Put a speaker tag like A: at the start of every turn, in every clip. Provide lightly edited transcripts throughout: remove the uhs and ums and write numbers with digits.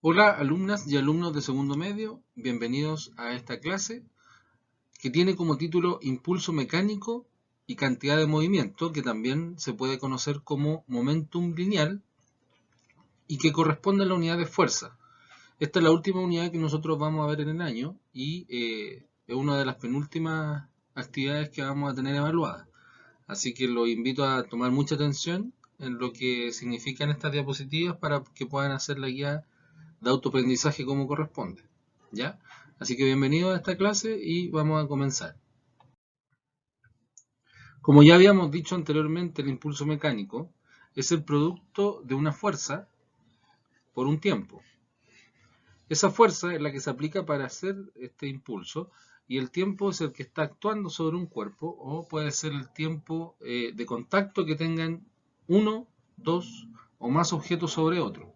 A: Hola alumnas y alumnos de segundo medio, bienvenidos a esta clase que tiene como título Impulso mecánico y cantidad de movimiento, que también se puede conocer como momentum lineal y que corresponde a la unidad de fuerza. Esta es la última unidad que nosotros vamos a ver en el año y es una de las penúltimas actividades que vamos a tener evaluadas. Así que los invito a tomar mucha atención en lo que significan estas diapositivas para que puedan hacer la guía de autoaprendizaje como corresponde. ¿Ya? Así que bienvenidos a esta clase y vamos a comenzar. Como ya habíamos dicho anteriormente, el impulso mecánico es el producto de una fuerza por un tiempo. Esa fuerza es la que se aplica para hacer este impulso y el tiempo es el que está actuando sobre un cuerpo o puede ser el tiempo de contacto que tengan uno, dos o más objetos sobre otro.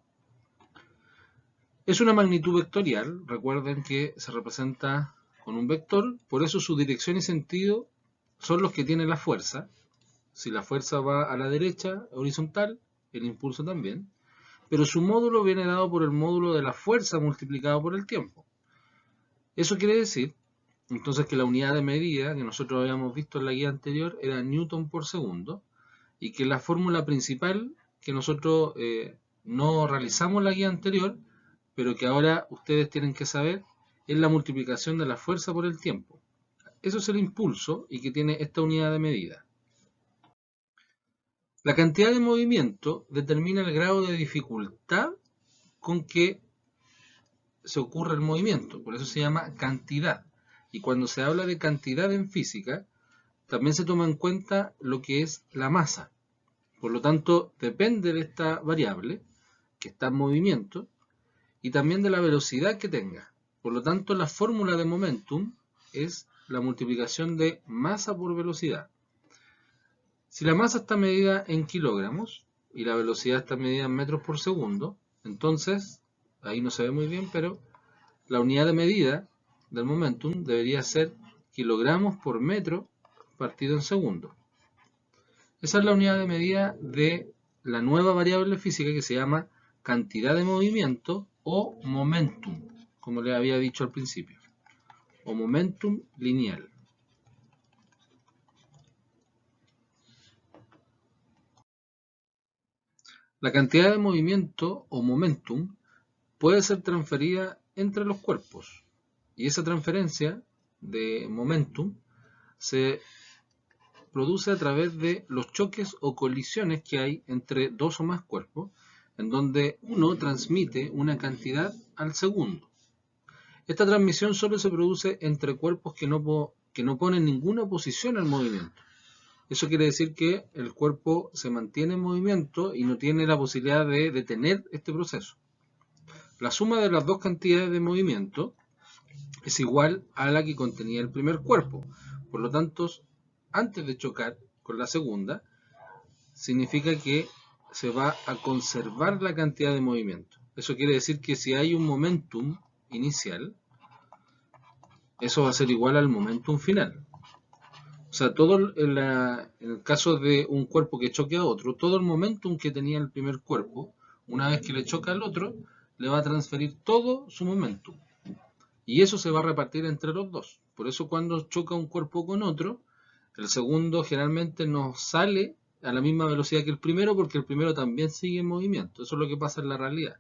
A: Es una magnitud vectorial, recuerden que se representa con un vector, por eso su dirección y sentido son los que tiene la fuerza. Si la fuerza va a la derecha, horizontal, el impulso también, pero su módulo viene dado por el módulo de la fuerza multiplicado por el tiempo. Eso quiere decir, entonces, que la unidad de medida que nosotros habíamos visto en la guía anterior era Newton por segundo, y que la fórmula principal que nosotros no realizamos en la guía anterior, pero que ahora ustedes tienen que saber, es la multiplicación de la fuerza por el tiempo. Eso es el impulso y que tiene esta unidad de medida. La cantidad de movimiento determina el grado de dificultad con que se ocurre el movimiento, por eso se llama cantidad. Y cuando se habla de cantidad en física, también se toma en cuenta lo que es la masa. Por lo tanto, depende de esta variable, que está en movimiento, y también de la velocidad que tenga. Por lo tanto, la fórmula de momentum es la multiplicación de masa por velocidad. Si la masa está medida en kilogramos y la velocidad está medida en metros por segundo, entonces, ahí no se ve muy bien, pero la unidad de medida del momentum debería ser kilogramos por metro partido en segundo. Esa es la unidad de medida de la nueva variable física que se llama cantidad de movimiento o momentum, como les había dicho al principio, o momentum lineal. La cantidad de movimiento o momentum puede ser transferida entre los cuerpos y esa transferencia de momentum se produce a través de los choques o colisiones que hay entre dos o más cuerpos, en donde uno transmite una cantidad al segundo. Esta transmisión solo se produce entre cuerpos que no ponen ninguna oposición al movimiento. Eso quiere decir que el cuerpo se mantiene en movimiento y no tiene la posibilidad de detener este proceso. La suma de las dos cantidades de movimiento es igual a la que contenía el primer cuerpo. Por lo tanto, antes de chocar con la segunda, significa que se va a conservar la cantidad de movimiento. Eso quiere decir que si hay un momentum inicial, eso va a ser igual al momentum final. O sea, en el caso de un cuerpo que choque a otro, todo el momentum que tenía el primer cuerpo, una vez que le choca al otro, le va a transferir todo su momentum. Y eso se va a repartir entre los dos. Por eso cuando choca un cuerpo con otro, el segundo generalmente no sale a la misma velocidad que el primero porque el primero también sigue en movimiento. Eso es lo que pasa en la realidad.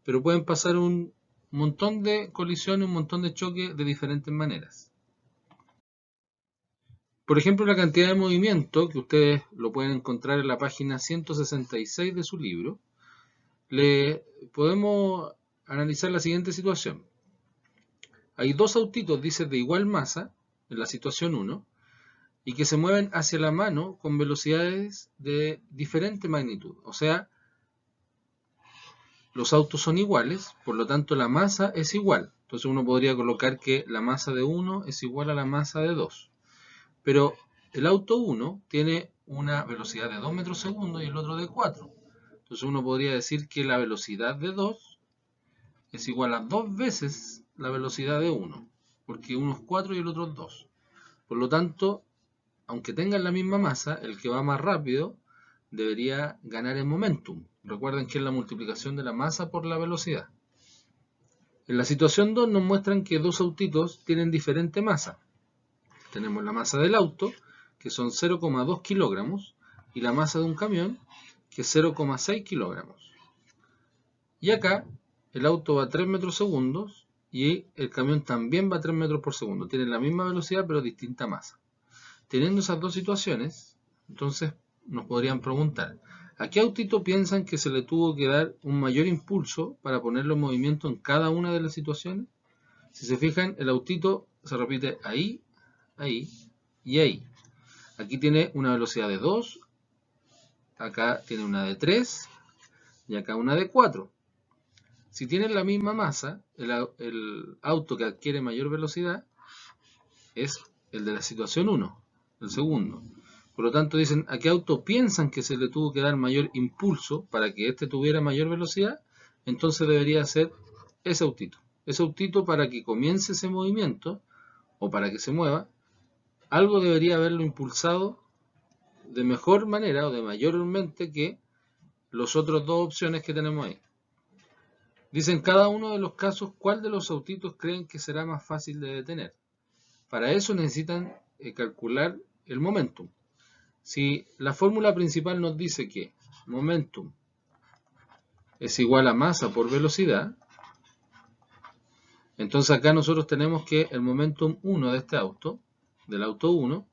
A: Pero pueden pasar un montón de colisiones, un montón de choques de diferentes maneras. Por ejemplo, la cantidad de movimiento, que ustedes lo pueden encontrar en la página 166 de su libro, le podemos analizar la siguiente situación. Hay dos autitos, dice, de igual masa, en la situación 1, y que se mueven hacia la mano con velocidades de diferente magnitud. O sea, los autos son iguales, por lo tanto la masa es igual. Entonces uno podría colocar que la masa de 1 es igual a la masa de 2. Pero el auto 1 tiene una velocidad de 2 metros segundo y el otro de 4. Entonces uno podría decir que la velocidad de 2 es igual a 2 veces la velocidad de 1, porque uno es 4 y el otro es 2. Por lo tanto, aunque tengan la misma masa, el que va más rápido debería ganar en momentum. Recuerden que es la multiplicación de la masa por la velocidad. En la situación 2 nos muestran que dos autitos tienen diferente masa. Tenemos la masa del auto, que son 0,2 kilogramos, y la masa de un camión, que es 0,6 kilogramos. Y acá el auto va a 3 metros segundos y el camión también va a 3 metros por segundo. Tienen la misma velocidad pero distinta masa. Teniendo esas dos situaciones, entonces nos podrían preguntar, ¿a qué autito piensan que se le tuvo que dar un mayor impulso para ponerlo en movimiento en cada una de las situaciones? Si se fijan, el autito se repite ahí, ahí y ahí. Aquí tiene una velocidad de 2, acá tiene una de 3 y acá una de 4. Si tienen la misma masa, el auto que adquiere mayor velocidad es el de la situación 1, el segundo. Por lo tanto dicen, ¿a qué auto piensan que se le tuvo que dar mayor impulso para que éste tuviera mayor velocidad? Entonces debería ser ese autito. Ese autito, para que comience ese movimiento o para que se mueva, algo debería haberlo impulsado de mejor manera o de mayormente que los otros dos opciones que tenemos ahí. Dicen cada uno de los casos cuál de los autitos creen que será más fácil de detener. Para eso necesitan calcular el momentum. Si la fórmula principal nos dice que momentum es igual a masa por velocidad, entonces acá nosotros tenemos que el momentum 1 de este auto, del auto 1,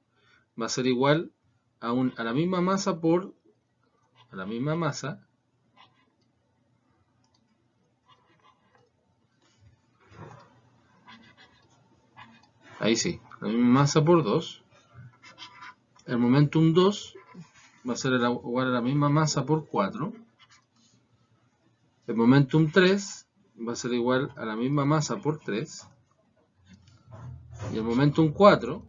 A: va a ser igual a la misma masa por la misma masa ahí sí, la misma masa por 2. El momentum 2 va a ser igual a la misma masa por 4. El momentum 3 va a ser igual a la misma masa por 3. Y el momentum 4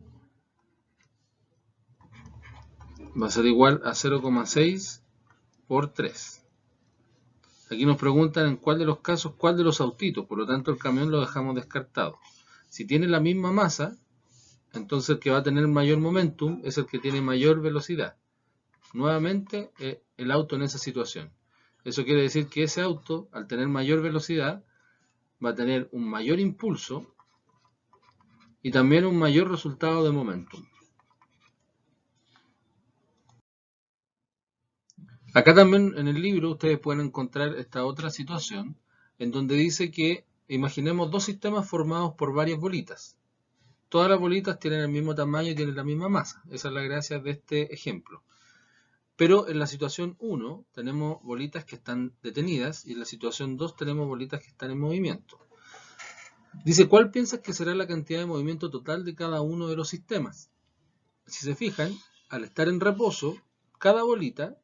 A: va a ser igual a 0,6 por 3. Aquí nos preguntan en cuál de los casos, cuál de los autitos, por lo tanto el camión lo dejamos descartado. Si tiene la misma masa, entonces el que va a tener mayor momentum es el que tiene mayor velocidad. Nuevamente el auto en esa situación. Eso quiere decir que ese auto, al tener mayor velocidad, va a tener un mayor impulso y también un mayor resultado de momentum. Acá también en el libro ustedes pueden encontrar esta otra situación en donde dice que imaginemos dos sistemas formados por varias bolitas. Todas las bolitas tienen el mismo tamaño y tienen la misma masa. Esa es la gracia de este ejemplo. Pero en la situación 1 tenemos bolitas que están detenidas y en la situación 2 tenemos bolitas que están en movimiento. Dice, ¿cuál piensas que será la cantidad de movimiento total de cada uno de los sistemas? Si se fijan, al estar en reposo, cada bolita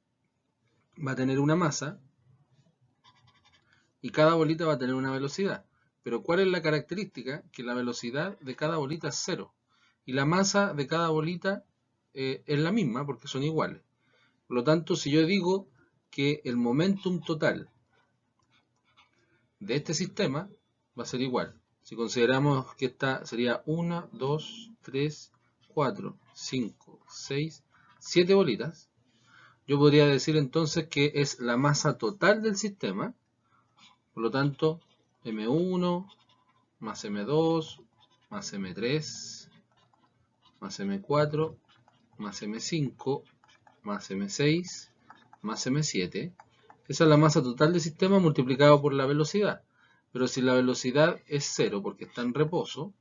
A: va a tener una masa y cada bolita va a tener una velocidad. Pero ¿cuál es la característica? Que la velocidad de cada bolita es 0 y la masa de cada bolita es la misma porque son iguales. Por lo tanto, si yo digo que el momentum total de este sistema va a ser igual. Si consideramos que esta sería 1, 2, 3, 4, 5, 6, 7 bolitas, yo podría decir entonces que es la masa total del sistema. Por lo tanto, M1 más M2 más M3 más M4 más M5 más M6 más M7. Esa es la masa total del sistema multiplicado por la velocidad. Pero si la velocidad es 0 porque está en reposo,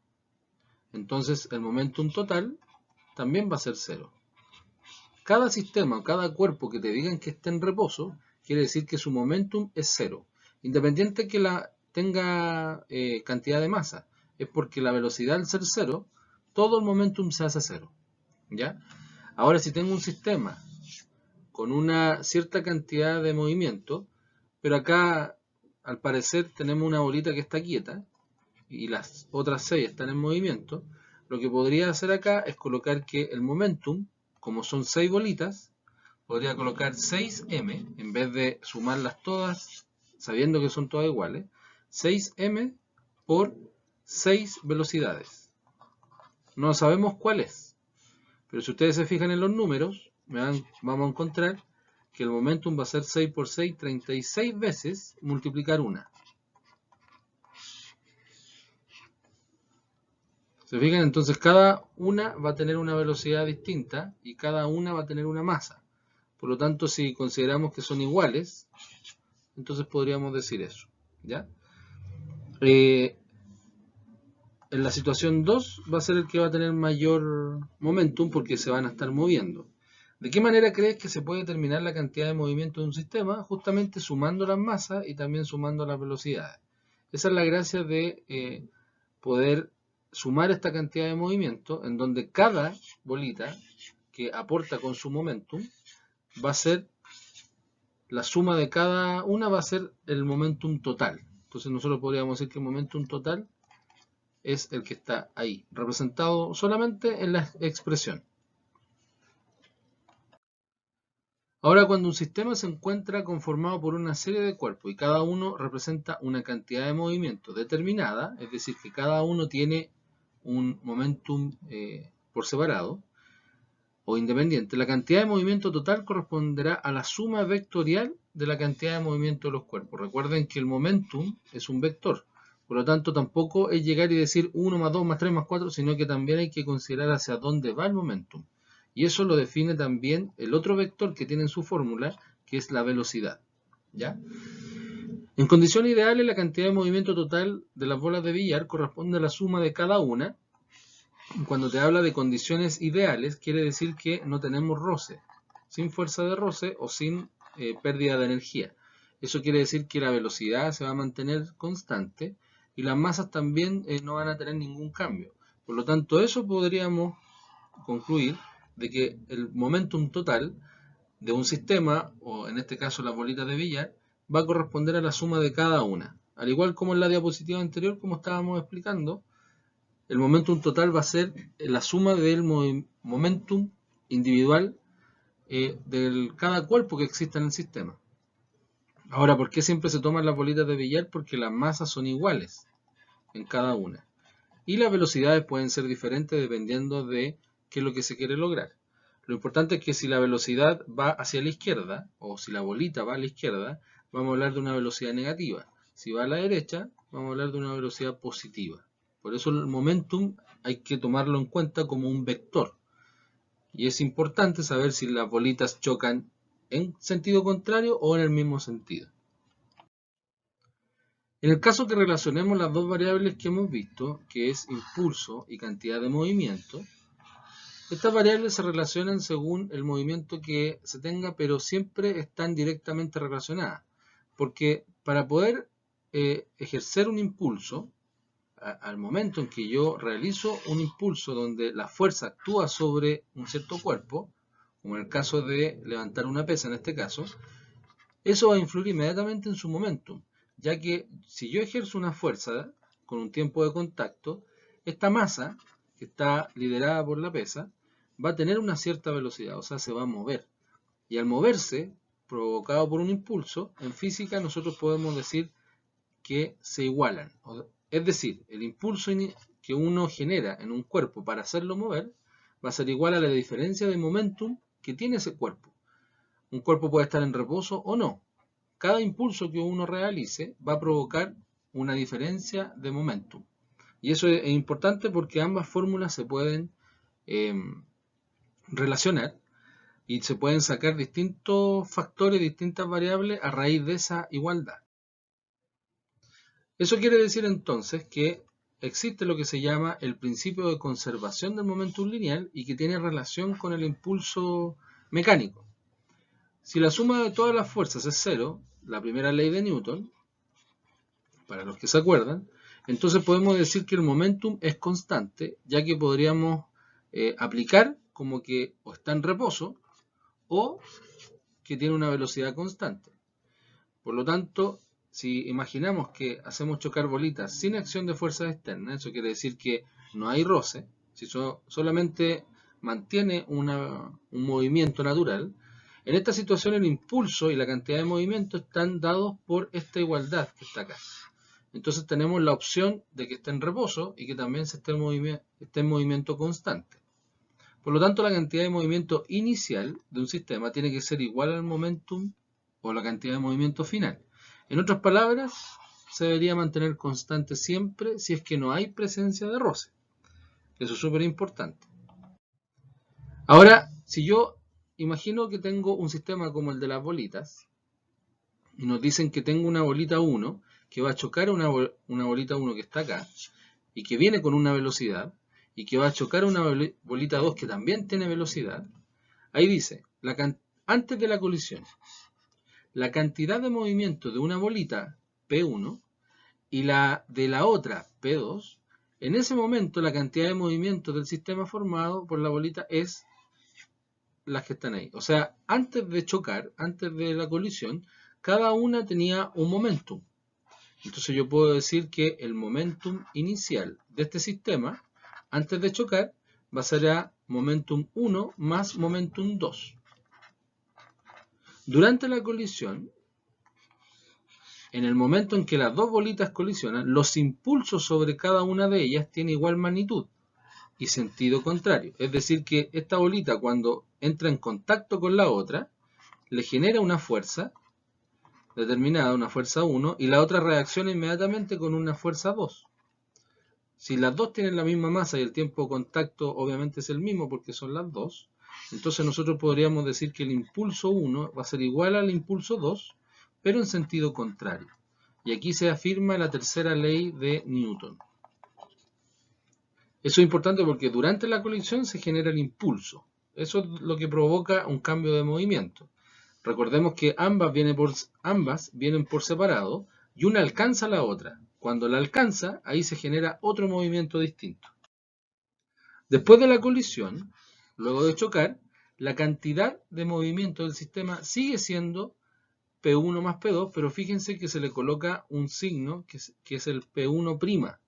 A: entonces el momentum total también va a ser 0. Cada sistema o cada cuerpo que te digan que esté en reposo, quiere decir que su momentum es 0. Independiente que tenga cantidad de masa, es porque la velocidad al ser 0, todo el momentum se hace 0. ¿Ya? Ahora, si tengo un sistema con una cierta cantidad de movimiento, pero acá al parecer tenemos una bolita que está quieta y las otras 6 están en movimiento, lo que podría hacer acá es colocar que el momentum, como son 6 bolitas, podría colocar 6m, en vez de sumarlas todas, sabiendo que son todas iguales, 6m por 6 velocidades. No sabemos cuál es, pero si ustedes se fijan en los números, vamos a encontrar que el momentum va a ser 6 por 6, 36 veces multiplicar una. ¿Se fijan? Entonces cada una va a tener una velocidad distinta y cada una va a tener una masa. Por lo tanto, si consideramos que son iguales, entonces podríamos decir eso, ¿ya? En la situación 2 va a ser el que va a tener mayor momentum porque se van a estar moviendo. ¿De qué manera crees que se puede determinar la cantidad de movimiento de un sistema? Justamente sumando las masas y también sumando las velocidades. Esa es la gracia de poder sumar esta cantidad de movimiento en donde cada bolita que aporta con su momentum va a ser la suma de cada una, va a ser el momentum total. Entonces nosotros podríamos decir que el momentum total es el que está ahí, representado solamente en la expresión. Ahora, cuando un sistema se encuentra conformado por una serie de cuerpos y cada uno representa una cantidad de movimiento determinada, es decir, que cada uno tiene un momentum por separado o independiente, la cantidad de movimiento total corresponderá a la suma vectorial de la cantidad de movimiento de los cuerpos. Recuerden que el momentum es un vector, por lo tanto tampoco es llegar y decir 1 más 2 más 3 más 4, sino que también hay que considerar hacia dónde va el momentum. Y eso lo define también el otro vector que tiene en su fórmula, que es la velocidad. ¿Ya? En condiciones ideales, la cantidad de movimiento total de las bolas de billar corresponde a la suma de cada una. Cuando te habla de condiciones ideales, quiere decir que no tenemos roce, sin fuerza de roce o sin pérdida de energía. Eso quiere decir que la velocidad se va a mantener constante y las masas también no van a tener ningún cambio. Por lo tanto, eso podríamos concluir de que el momentum total de un sistema, o en este caso las bolitas de billar, va a corresponder a la suma de cada una. Al igual como en la diapositiva anterior, como estábamos explicando, el momentum total va a ser la suma del momentum individual de cada cuerpo que exista en el sistema. Ahora, ¿por qué siempre se toman las bolitas de billar? Porque las masas son iguales en cada una. Y las velocidades pueden ser diferentes dependiendo de qué es lo que se quiere lograr. Lo importante es que si la velocidad va hacia la izquierda, o si la bolita va a la izquierda, vamos a hablar de una velocidad negativa. Si va a la derecha, vamos a hablar de una velocidad positiva. Por eso el momentum hay que tomarlo en cuenta como un vector. Y es importante saber si las bolitas chocan en sentido contrario o en el mismo sentido. En el caso que relacionemos las dos variables que hemos visto, que es impulso y cantidad de movimiento, estas variables se relacionan según el movimiento que se tenga, pero siempre están directamente relacionadas. Porque para poder ejercer un impulso, al momento en que yo realizo un impulso donde la fuerza actúa sobre un cierto cuerpo, como en el caso de levantar una pesa en este caso, eso va a influir inmediatamente en su momentum, ya que si yo ejerzo una fuerza con un tiempo de contacto, esta masa, que está liderada por la pesa, va a tener una cierta velocidad, o sea, se va a mover. Y al moverse, provocado por un impulso, en física nosotros podemos decir que se igualan. Es decir, el impulso que uno genera en un cuerpo para hacerlo mover va a ser igual a la diferencia de momentum que tiene ese cuerpo. Un cuerpo puede estar en reposo o no. Cada impulso que uno realice va a provocar una diferencia de momentum. Y eso es importante porque ambas fórmulas se pueden relacionar y se pueden sacar distintos factores, distintas variables a raíz de esa igualdad. Eso quiere decir entonces que existe lo que se llama el principio de conservación del momentum lineal y que tiene relación con el impulso mecánico. Si la suma de todas las fuerzas es cero, la primera ley de Newton, para los que se acuerdan, entonces podemos decir que el momentum es constante, ya que podríamos aplicar como que o está en reposo o que tiene una velocidad constante. Por lo tanto, si imaginamos que hacemos chocar bolitas sin acción de fuerzas externas, eso quiere decir que no hay roce, si solamente mantiene un movimiento natural, en esta situación el impulso y la cantidad de movimiento están dados por esta igualdad que está acá. Entonces tenemos la opción de que esté en reposo y que también esté en movimiento constante. Por lo tanto, la cantidad de movimiento inicial de un sistema tiene que ser igual al momentum o la cantidad de movimiento final. En otras palabras, se debería mantener constante siempre si es que no hay presencia de roce. Eso es súper importante. Ahora, si yo imagino que tengo un sistema como el de las bolitas, y nos dicen que tengo una bolita 1 que va a chocar a una bolita 1 que está acá, y que viene con una velocidad, y que va a chocar a una bolita 2 que también tiene velocidad, ahí dice, antes de la colisión, la cantidad de movimiento de una bolita P1 y la de la otra P2, en ese momento la cantidad de movimiento del sistema formado por la bolita es las que están ahí. O sea, antes de chocar, antes de la colisión, cada una tenía un momentum. Entonces yo puedo decir que el momentum inicial de este sistema, antes de chocar, va a ser a momentum 1 más momentum 2. Durante la colisión, en el momento en que las dos bolitas colisionan, los impulsos sobre cada una de ellas tienen igual magnitud y sentido contrario. Es decir, que esta bolita cuando entra en contacto con la otra, le genera una fuerza determinada, una fuerza 1, y la otra reacciona inmediatamente con una fuerza 2. Si las dos tienen la misma masa y el tiempo de contacto obviamente es el mismo porque son las dos, entonces nosotros podríamos decir que el impulso 1 va a ser igual al impulso 2, pero en sentido contrario. Y aquí se afirma la tercera ley de Newton. Eso es importante porque durante la colisión se genera el impulso. Eso es lo que provoca un cambio de movimiento. Recordemos que ambas vienen por separado y una alcanza a la otra. Cuando la alcanza, ahí se genera otro movimiento distinto. Después de la colisión, luego de chocar, la cantidad de movimiento del sistema sigue siendo P1 más P2, pero fíjense que se le coloca un signo que es el P1',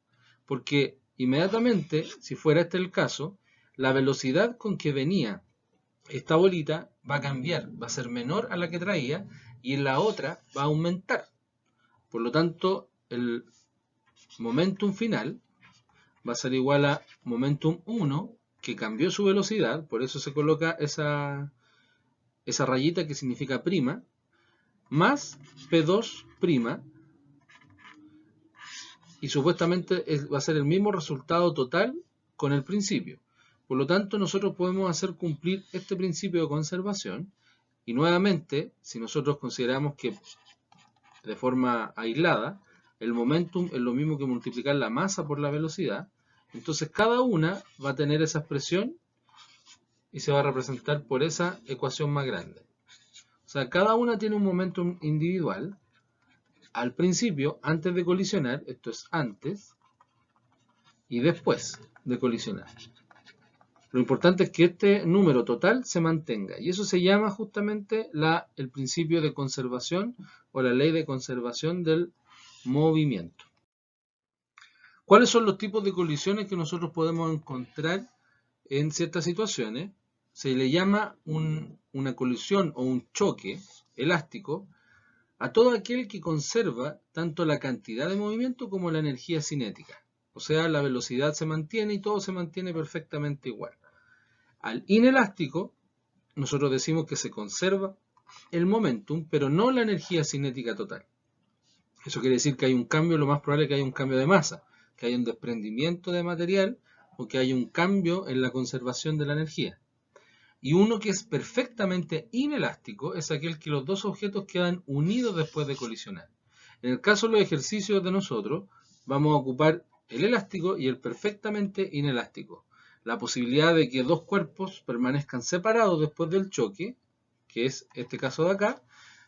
A: porque inmediatamente, si fuera este el caso, la velocidad con que venía esta bolita va a cambiar, va a ser menor a la que traía y en la otra va a aumentar. Por lo tanto, el momentum final va a ser igual a momentum 1, que cambió su velocidad, por eso se coloca esa rayita que significa prima, más P2', y supuestamente va a ser el mismo resultado total con el principio. Por lo tanto, nosotros podemos hacer cumplir este principio de conservación, y nuevamente, si nosotros consideramos que de forma aislada, el momentum es lo mismo que multiplicar la masa por la velocidad, entonces cada una va a tener esa expresión y se va a representar por esa ecuación más grande. O sea, cada una tiene un momentum individual. Al principio, antes de colisionar, esto es antes, y después de colisionar. Lo importante es que este número total se mantenga, y eso se llama justamente el principio de conservación o la ley de conservación del movimiento. ¿Cuáles son los tipos de colisiones que nosotros podemos encontrar en ciertas situaciones? Se le llama una colisión o un choque elástico a todo aquel que conserva tanto la cantidad de movimiento como la energía cinética. O sea, la velocidad se mantiene y todo se mantiene perfectamente igual. Al inelástico, nosotros decimos que se conserva el momentum, pero no la energía cinética total. Eso quiere decir que hay un cambio, lo más probable es que haya un cambio de masa, que haya un desprendimiento de material o que haya un cambio en la conservación de la energía. Y uno que es perfectamente inelástico es aquel que los dos objetos quedan unidos después de colisionar. En el caso de los ejercicios de nosotros, vamos a ocupar el elástico y el perfectamente inelástico. La posibilidad de que dos cuerpos permanezcan separados después del choque, que es este caso de acá,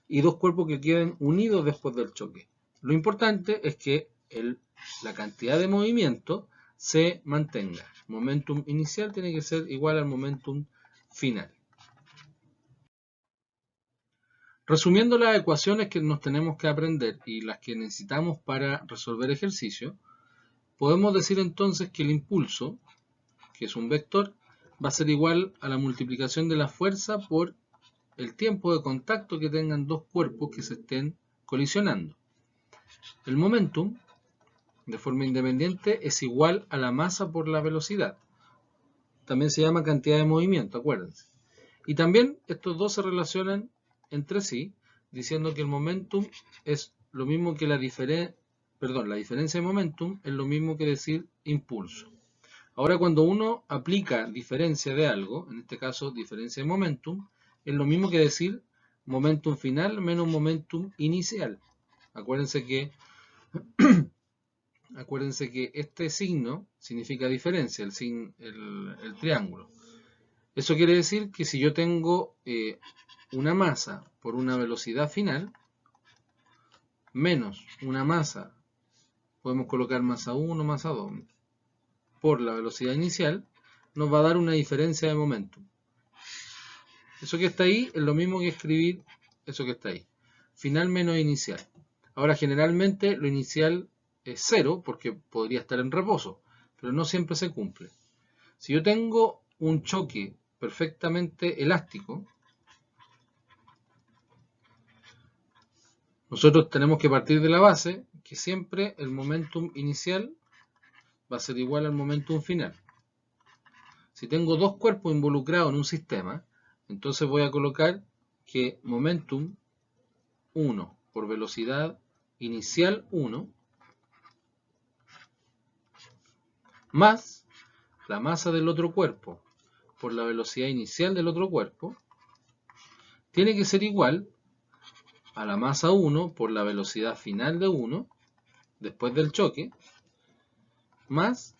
A: y dos cuerpos que queden unidos después del choque. Lo importante es que la cantidad de movimiento se mantenga. Momentum inicial tiene que ser igual al momentum final. Resumiendo las ecuaciones que nos tenemos que aprender y las que necesitamos para resolver ejercicios, podemos decir entonces que el impulso, que es un vector, va a ser igual a la multiplicación de la fuerza por el tiempo de contacto que tengan dos cuerpos que se estén colisionando. El momentum, de forma independiente, es igual a la masa por la velocidad. También se llama cantidad de movimiento, acuérdense. Y también estos dos se relacionan entre sí, diciendo que el momentum es lo mismo que la diferencia de momentum es lo mismo que decir impulso. Ahora cuando uno aplica diferencia de algo, en este caso diferencia de momentum, es lo mismo que decir momentum final menos momentum inicial. Acuérdense que este signo significa diferencia, el triángulo. Eso quiere decir que si yo tengo una masa por una velocidad final, menos una masa, podemos colocar masa 1, masa 2, por la velocidad inicial, nos va a dar una diferencia de momentum. Eso que está ahí es lo mismo que escribir eso que está ahí. Final menos inicial. Ahora generalmente lo inicial es 0 porque podría estar en reposo, pero no siempre se cumple. Si yo tengo un choque perfectamente elástico, nosotros tenemos que partir de la base que siempre el momentum inicial va a ser igual al momentum final. Si tengo dos cuerpos involucrados en un sistema, entonces voy a colocar que momentum 1 por velocidad inicial 1 más la masa del otro cuerpo por la velocidad inicial del otro cuerpo tiene que ser igual a la masa 1 por la velocidad final de 1 después del choque más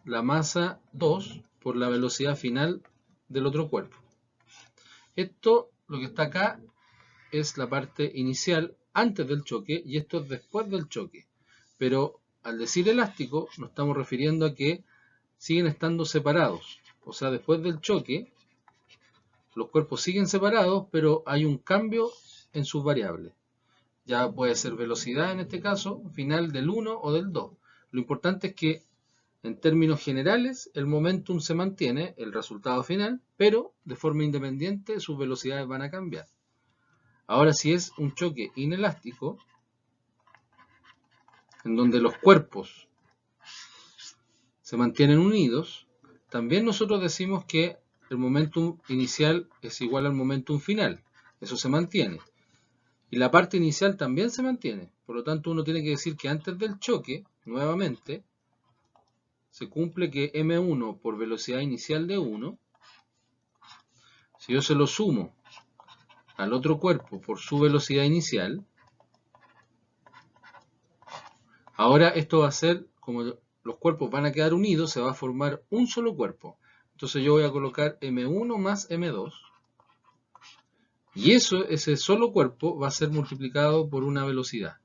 A: la masa 2 por la velocidad final del otro cuerpo. Esto, lo que está acá, es la parte inicial antes del choque y esto es después del choque. Pero al decir elástico nos estamos refiriendo a que siguen estando separados. O sea, después del choque los cuerpos siguen separados, pero hay un cambio en sus variables. Ya puede ser velocidad en este caso, final del 1 o del 2. Lo importante es que en términos generales el momentum se mantiene, el resultado final, pero de forma independiente sus velocidades van a cambiar. Ahora si es un choque inelástico, en donde los cuerpos se mantienen unidos, también nosotros decimos que el momentum inicial es igual al momentum final. Eso se mantiene. Y la parte inicial también se mantiene. Por lo tanto, uno tiene que decir que antes del choque, nuevamente, se cumple que m1 por velocidad inicial de 1, si yo se lo sumo al otro cuerpo por su velocidad inicial, ahora esto va a ser, como los cuerpos van a quedar unidos, se va a formar un solo cuerpo. Entonces yo voy a colocar m1 más m2. Y ese solo cuerpo va a ser multiplicado por una velocidad.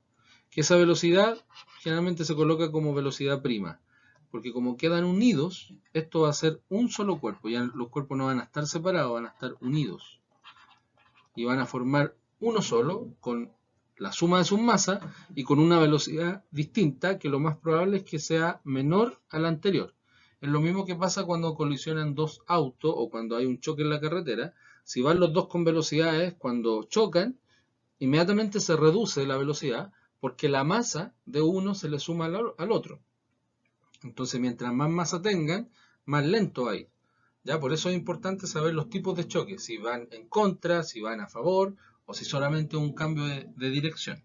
A: Que esa velocidad generalmente se coloca como velocidad prima. Porque como quedan unidos, esto va a ser un solo cuerpo. Ya los cuerpos no van a estar separados, van a estar unidos. Y van a formar uno solo con la suma de sus masas y con una velocidad distinta que lo más probable es que sea menor a la anterior. Es lo mismo que pasa cuando colisionan dos autos o cuando hay un choque en la carretera. Si van los dos con velocidades, cuando chocan, inmediatamente se reduce la velocidad porque la masa de uno se le suma al otro. Entonces, mientras más masa tengan, más lento va a ir. ¿Ya? Por eso es importante saber los tipos de choque, si van en contra, si van a favor o si solamente un cambio de dirección.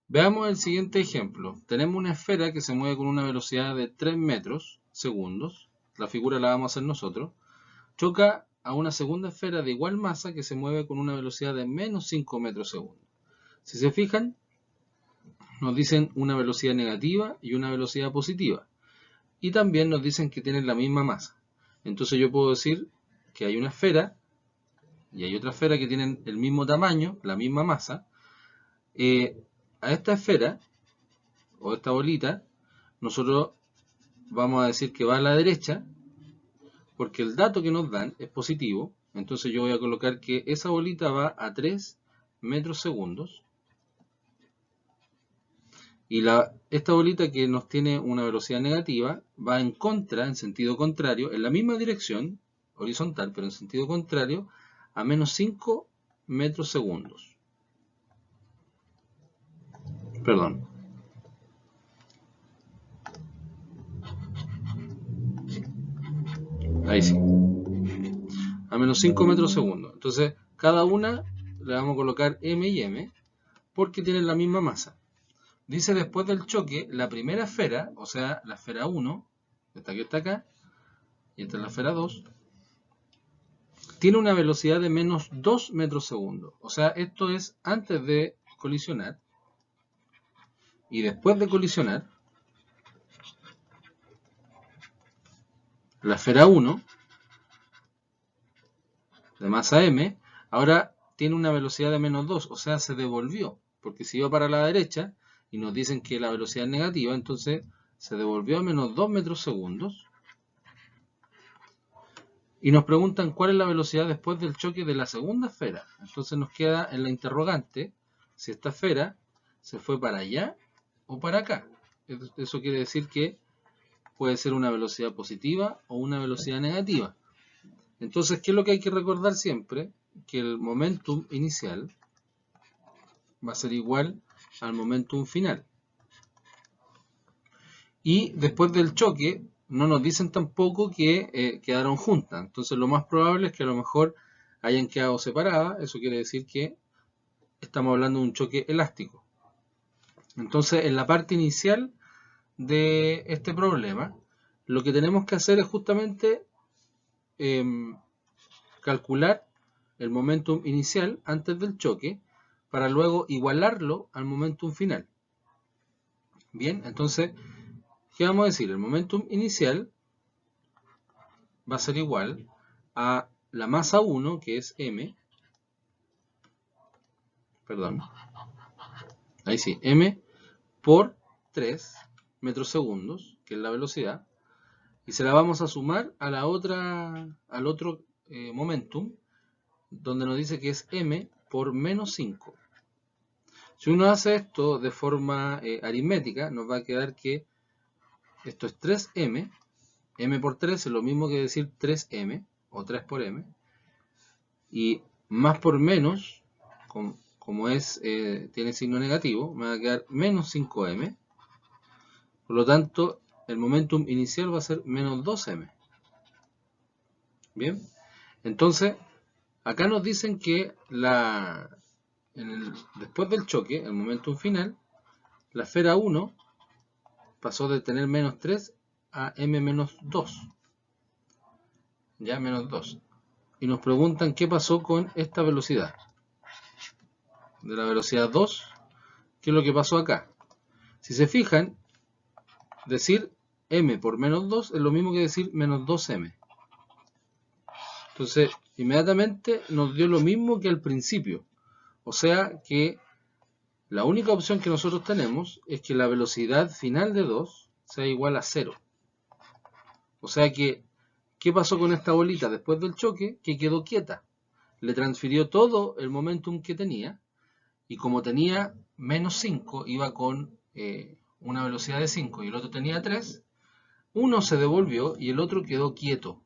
A: Veamos el siguiente ejemplo. Tenemos una esfera que se mueve con una velocidad de 3 metros segundos. La figura la vamos a hacer nosotros. Choca a una segunda esfera de igual masa que se mueve con una velocidad de menos 5 metros segundos. Si se fijan, nos dicen una velocidad negativa y una velocidad positiva. Y también nos dicen que tienen la misma masa. Entonces yo puedo decir que hay una esfera y hay otra esfera que tienen el mismo tamaño, la misma masa. A esta esfera o esta bolita nosotros vamos a decir que va a la derecha porque el dato que nos dan es positivo. Entonces yo voy a colocar que esa bolita va a 3 metros segundos. Y esta bolita que nos tiene una velocidad negativa va en contra, en sentido contrario, en la misma dirección, horizontal, pero en sentido contrario, a menos 5 metros segundos. Perdón. Ahí sí. A menos 5 metros segundos. Entonces, cada una le vamos a colocar M y M. porque tienen la misma masa. Dice después del choque, la primera esfera, o sea, la esfera 1, esta que está acá, y esta es la esfera 2, tiene una velocidad de menos 2 metros segundo. O sea, esto es antes de colisionar. Y después de colisionar, la esfera 1, de masa m, ahora tiene una velocidad de menos 2, o sea, se devolvió. Porque si iba para la derecha y nos dicen que la velocidad es negativa, entonces se devolvió a menos 2 metros segundos. Y nos preguntan cuál es la velocidad después del choque de la segunda esfera. Entonces nos queda en la interrogante si esta esfera se fue para allá o para acá. Eso quiere decir que puede ser una velocidad positiva o una velocidad negativa. Entonces, ¿qué es lo que hay que recordar siempre? Que el momentum inicial va a ser igual al momentum final. Y después del choque, no nos dicen tampoco que quedaron juntas. Entonces, lo más probable es que a lo mejor hayan quedado separadas. Eso quiere decir que estamos hablando de un choque elástico. Entonces, en la parte inicial de este problema, lo que tenemos que hacer es justamente calcular el momentum inicial antes del choque para luego igualarlo al momentum final. Bien, entonces, ¿qué vamos a decir? El momentum inicial va a ser igual a la masa 1, que es m, perdón, ahí sí, m por 3 metros segundos, que es la velocidad, y se la vamos a sumar a la otra, al otro momentum, donde nos dice que es m por menos 5. Si uno hace esto de forma aritmética, nos va a quedar que esto es 3m, m por 3 es lo mismo que decir 3m, o 3 por m, y más por menos, como tiene signo negativo, me va a quedar menos 5m, por lo tanto, el momentum inicial va a ser menos 2m. Bien, entonces, acá nos dicen que después del choque, el momentum final, la esfera 1 pasó de tener menos 3 a m menos 2. Ya, menos 2. Y nos preguntan qué pasó con esta velocidad. De la velocidad 2, ¿qué es lo que pasó acá? Si se fijan, decir m por menos 2 es lo mismo que decir menos 2m. Entonces, inmediatamente nos dio lo mismo que al principio. O sea que la única opción que nosotros tenemos es que la velocidad final de 2 sea igual a 0. O sea que, ¿qué pasó con esta bolita después del choque? Que quedó quieta. Le transfirió todo el momentum que tenía, y como tenía menos 5, iba con una velocidad de 5 y el otro tenía 3, uno se devolvió y el otro quedó quieto.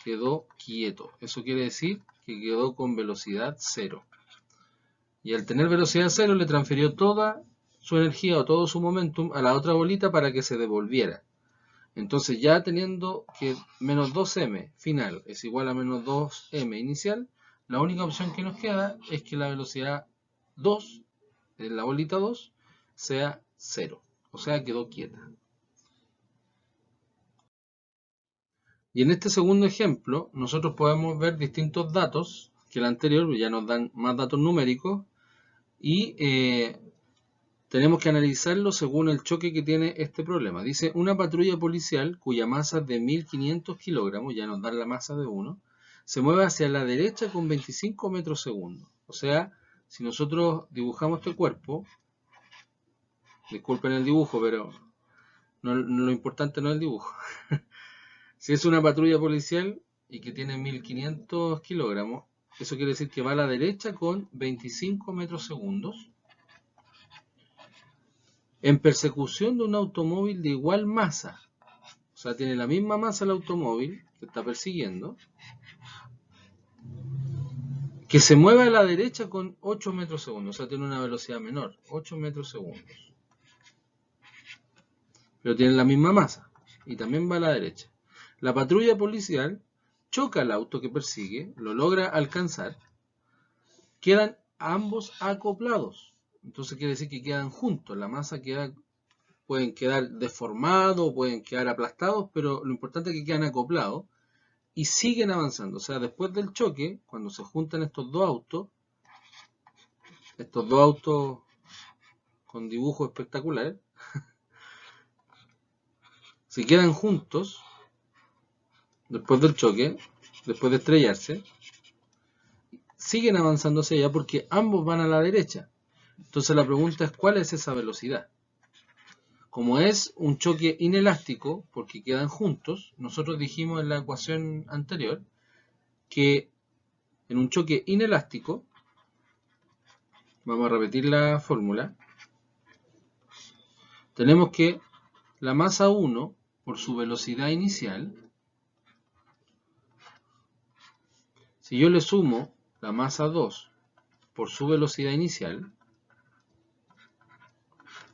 A: Quedó quieto. Eso quiere decir que quedó con velocidad 0. Y al tener velocidad 0 le transfirió toda su energía o todo su momentum a la otra bolita para que se devolviera. Entonces, ya teniendo que menos 2m final es igual a menos 2m inicial, la única opción que nos queda es que la velocidad 2, en la bolita 2, sea 0. O sea, quedó quieta. Y en este segundo ejemplo, nosotros podemos ver distintos datos que el anterior, ya nos dan más datos numéricos, y tenemos que analizarlo según el choque que tiene este problema. Dice, una patrulla policial cuya masa es de 1500 kilogramos, ya nos da la masa de 1, se mueve hacia la derecha con 25 metros segundo. O sea, si nosotros dibujamos este cuerpo, disculpen el dibujo, pero lo importante no es el dibujo. Si es una patrulla policial y que tiene 1500 kilogramos, eso quiere decir que va a la derecha con 25 metros segundos, en persecución de un automóvil de igual masa. O sea, tiene la misma masa el automóvil que está persiguiendo, que se mueve a la derecha con 8 metros segundos. O sea, tiene una velocidad menor, 8 metros segundos. Pero tiene la misma masa y también va a la derecha. La patrulla policial choca al auto que persigue, lo logra alcanzar, quedan ambos acoplados. entonces quiere decir que quedan juntos. La masa pueden quedar deformados, pueden quedar aplastados, pero lo importante es que quedan acoplados y siguen avanzando. O sea, después del choque, cuando se juntan estos dos autos con dibujos espectaculares, si quedan juntos, después del choque, después de estrellarse, siguen avanzando hacia allá porque ambos van a la derecha. Entonces la pregunta es, ¿cuál es esa velocidad? Como es un choque inelástico, porque quedan juntos, nosotros dijimos en la ecuación anterior que en un choque inelástico, vamos a repetir la fórmula, tenemos que la masa 1 por su velocidad inicial, si yo le sumo la masa 2 por su velocidad inicial,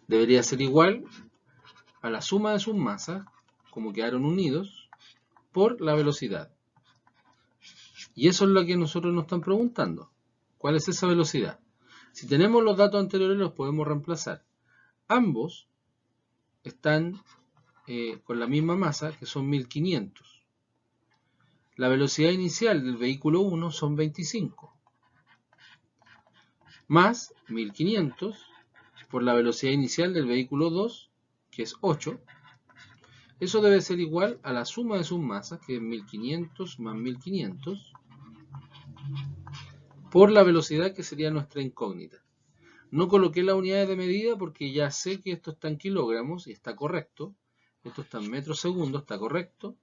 A: debería ser igual a la suma de sus masas, como quedaron unidos, por la velocidad. Y eso es lo que nosotros nos están preguntando. ¿Cuál es esa velocidad? Si tenemos los datos anteriores los podemos reemplazar. Ambos están con la misma masa, que son 1500. La velocidad inicial del vehículo 1 son 25. Más 1500 por la velocidad inicial del vehículo 2, que es 8. Eso debe ser igual a la suma de sus masas, que es 1500 más 1500, por la velocidad que sería nuestra incógnita. No coloqué las unidades de medida porque ya sé que esto está en kilogramos y está correcto. Esto está en metros segundos, está correcto.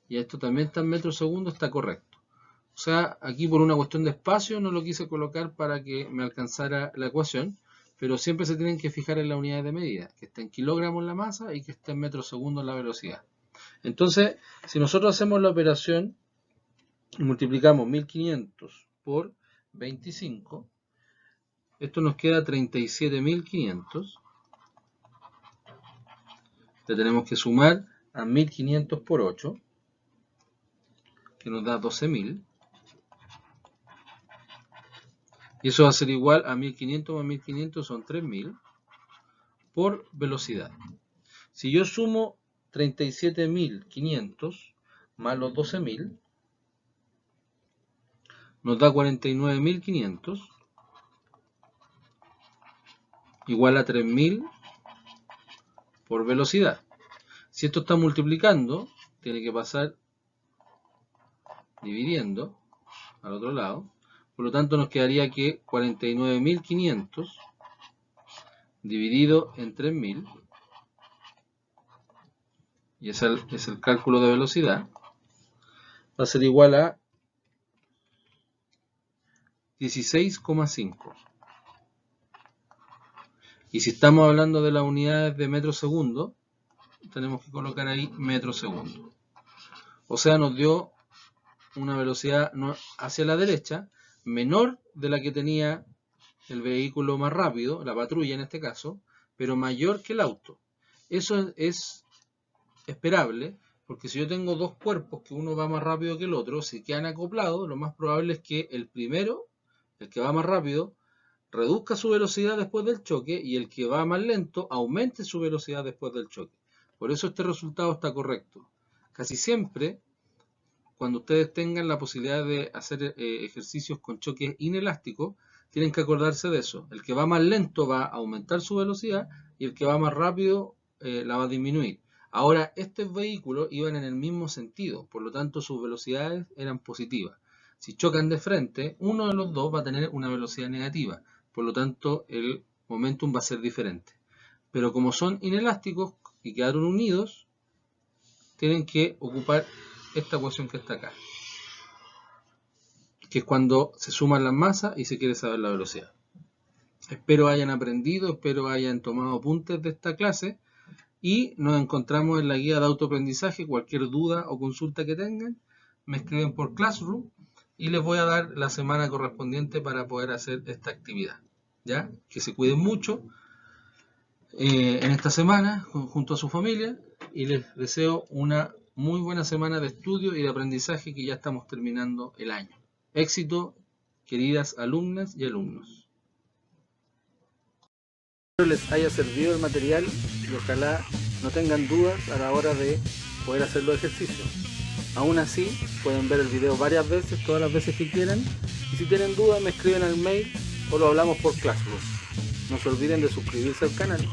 A: Y esto también está en metros segundos, está correcto. O sea, aquí por una cuestión de espacio no lo quise colocar para que me alcanzara la ecuación, pero siempre se tienen que fijar en las unidades de medida, que está en kilogramos la masa y que está en metros segundos la velocidad. Entonces, si nosotros hacemos la operación y multiplicamos 1500 por 25, esto nos queda 37.500. Le tenemos que sumar a 1500 por 8, que nos da 12.000. Y eso va a ser igual a 1500 más 1500 son 3000 por velocidad. Si yo sumo 37.500 más los 12.000, nos da 49.500 igual a 3000 por velocidad. Si esto está multiplicando, tiene que pasar dividiendo al otro lado. Por lo tanto, nos quedaría que 49.500 dividido en 3000, y es el cálculo de velocidad, va a ser igual a 16,5. Y si estamos hablando de las unidades de metro segundo, tenemos que colocar ahí metro segundo. O sea, nos dio una velocidad hacia la derecha menor de la que tenía el vehículo más rápido, la patrulla en este caso, pero mayor que el auto. Eso es esperable, porque si yo tengo dos cuerpos que uno va más rápido que el otro, si quedan acoplados, lo más probable es que el primero, el que va más rápido, reduzca su velocidad después del choque y el que va más lento aumente su velocidad después del choque. Por eso este resultado está correcto. Casi siempre, cuando ustedes tengan la posibilidad de hacer ejercicios con choques inelásticos, tienen que acordarse de eso. El que va más lento va a aumentar su velocidad y el que va más rápido la va a disminuir. Ahora, estos vehículos iban en el mismo sentido, por lo tanto sus velocidades eran positivas. Si chocan de frente, uno de los dos va a tener una velocidad negativa, por lo tanto el momentum va a ser diferente. Pero como son inelásticos y quedaron unidos, tienen que ocupar esta ecuación que está acá, que es cuando se suman las masas y se quiere saber la velocidad. Espero hayan aprendido, espero hayan tomado apuntes de esta clase y nos encontramos en la guía de autoaprendizaje. Cualquier duda o consulta que tengan, me escriben por Classroom y les voy a dar la semana correspondiente para poder hacer esta actividad. ¿Ya? Que se cuiden mucho en esta semana junto a su familia y les deseo una muy buena semana de estudio y de aprendizaje, que ya estamos terminando el año. Éxito, queridas alumnas y alumnos.
B: les haya servido el material y ojalá no tengan dudas a la hora de poder hacer los ejercicios. Aún así, pueden ver el video varias veces, todas las veces que quieran, y si tienen dudas me escriben al mail o lo hablamos por Classroom. No se olviden de suscribirse al canal.